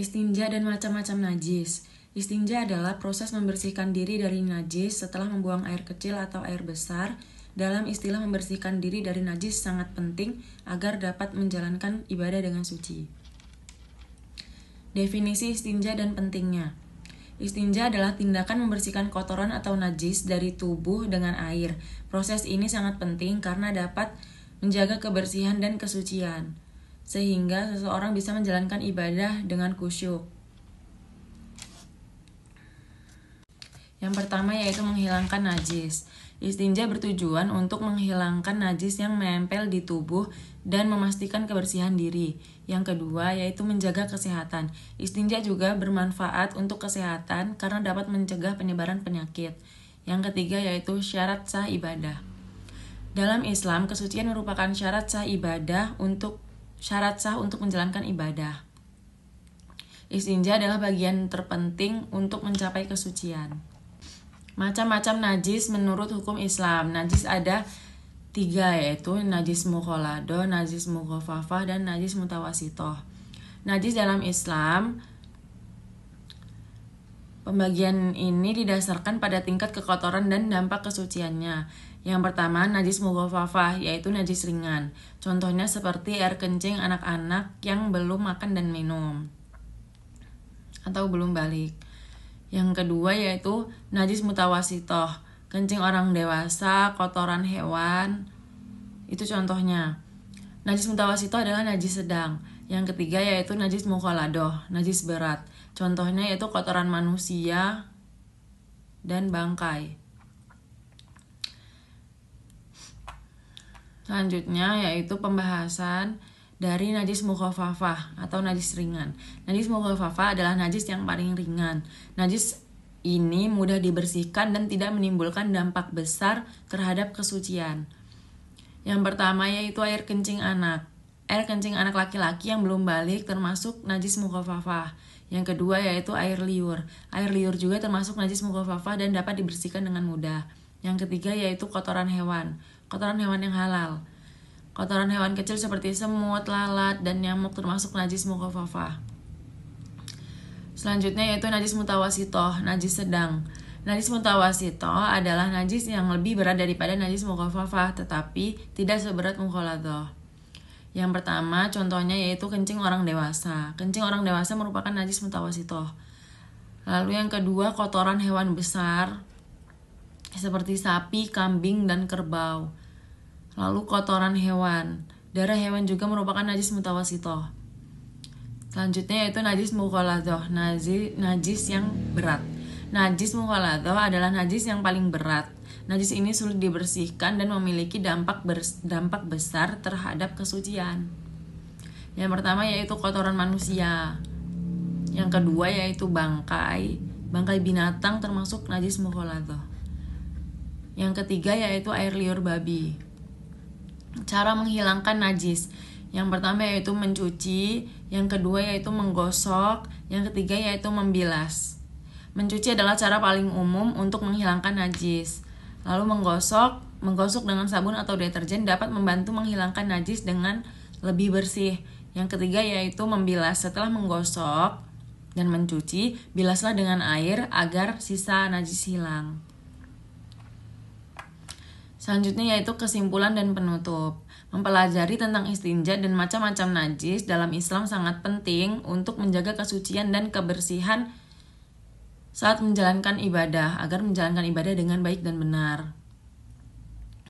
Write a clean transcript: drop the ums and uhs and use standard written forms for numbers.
Istinja dan macam-macam najis. Istinja adalah proses membersihkan diri dari najis setelah membuang air kecil atau air besar. Dalam istilah membersihkan diri dari najis sangat penting agar dapat menjalankan ibadah dengan suci. Definisi istinja dan pentingnya. Istinja adalah tindakan membersihkan kotoran atau najis dari tubuh dengan air. Proses ini sangat penting karena dapat menjaga kebersihan dan kesucian, sehingga seseorang bisa menjalankan ibadah dengan khusyuk. Yang pertama yaitu menghilangkan najis. Istinja bertujuan untuk menghilangkan najis yang menempel di tubuh dan memastikan kebersihan diri. Yang kedua yaitu menjaga kesehatan. Istinja juga bermanfaat untuk kesehatan karena dapat mencegah penyebaran penyakit. Yang ketiga yaitu syarat sah ibadah. Dalam Islam, kesucian merupakan syarat sah untuk menjalankan ibadah. Istinja adalah bagian terpenting untuk mencapai kesucian. Macam-macam najis menurut hukum Islam. Najis ada 3 yaitu najis mukhaladah, najis mukhafafah, dan najis mutawasitoh. Najis dalam Islam, pembagian ini didasarkan pada tingkat kekotoran dan dampak kesuciannya. Yang pertama, najis mukhafafah, yaitu najis ringan. Contohnya seperti air kencing anak-anak yang belum makan dan minum atau belum balik. Yang kedua yaitu najis mutawasitoh, kencing orang dewasa, kotoran hewan, itu contohnya. Najis mutawasitoh adalah najis sedang. Yang ketiga yaitu najis mukhaladah, najis berat. Contohnya yaitu kotoran manusia dan bangkai. Selanjutnya yaitu pembahasan dari najis mukhafafah atau najis ringan. Najis mukhafafah adalah najis yang paling ringan. Najis ini mudah dibersihkan dan tidak menimbulkan dampak besar terhadap kesucian. Yang pertama yaitu air kencing anak. Air kencing anak laki-laki yang belum balik termasuk najis mukhafafah. Yang kedua yaitu air liur. Air liur juga termasuk najis mukhafafah dan dapat dibersihkan dengan mudah. Yang ketiga yaitu kotoran hewan. Kotoran hewan yang halal. Kotoran hewan kecil seperti semut, lalat, dan nyamuk termasuk najis mukhafafah. Selanjutnya yaitu najis mutawasitoh, najis sedang. Najis mutawasitoh adalah najis yang lebih berat daripada najis mukhafafah, tetapi tidak seberat mukhaladah. Yang pertama contohnya yaitu kencing orang dewasa. Kencing orang dewasa merupakan najis mutawasitoh. Lalu yang kedua kotoran hewan besar seperti sapi, kambing, dan kerbau. Lalu kotoran hewan. Darah hewan juga merupakan najis mutawasitoh. Selanjutnya yaitu najis mukhaladah, najis yang berat. Najis mukhaladah adalah najis yang paling berat. Najis ini sulit dibersihkan dan memiliki dampak besar terhadap kesucian. Yang pertama yaitu kotoran manusia. Yang kedua yaitu bangkai binatang termasuk najis mukhaladah. Yang ketiga yaitu air liur babi. Cara menghilangkan najis. Yang pertama yaitu mencuci, yang kedua yaitu menggosok, yang ketiga yaitu membilas. Mencuci adalah cara paling umum untuk menghilangkan najis. Lalu menggosok dengan sabun atau deterjen dapat membantu menghilangkan najis dengan lebih bersih. Yang ketiga yaitu membilas. Setelah menggosok dan mencuci, bilaslah dengan air agar sisa najis hilang. Selanjutnya yaitu kesimpulan dan penutup. Mempelajari tentang istinja dan macam-macam najis dalam Islam sangat penting untuk menjaga kesucian dan kebersihan saat menjalankan ibadah, agar menjalankan ibadah dengan baik dan benar.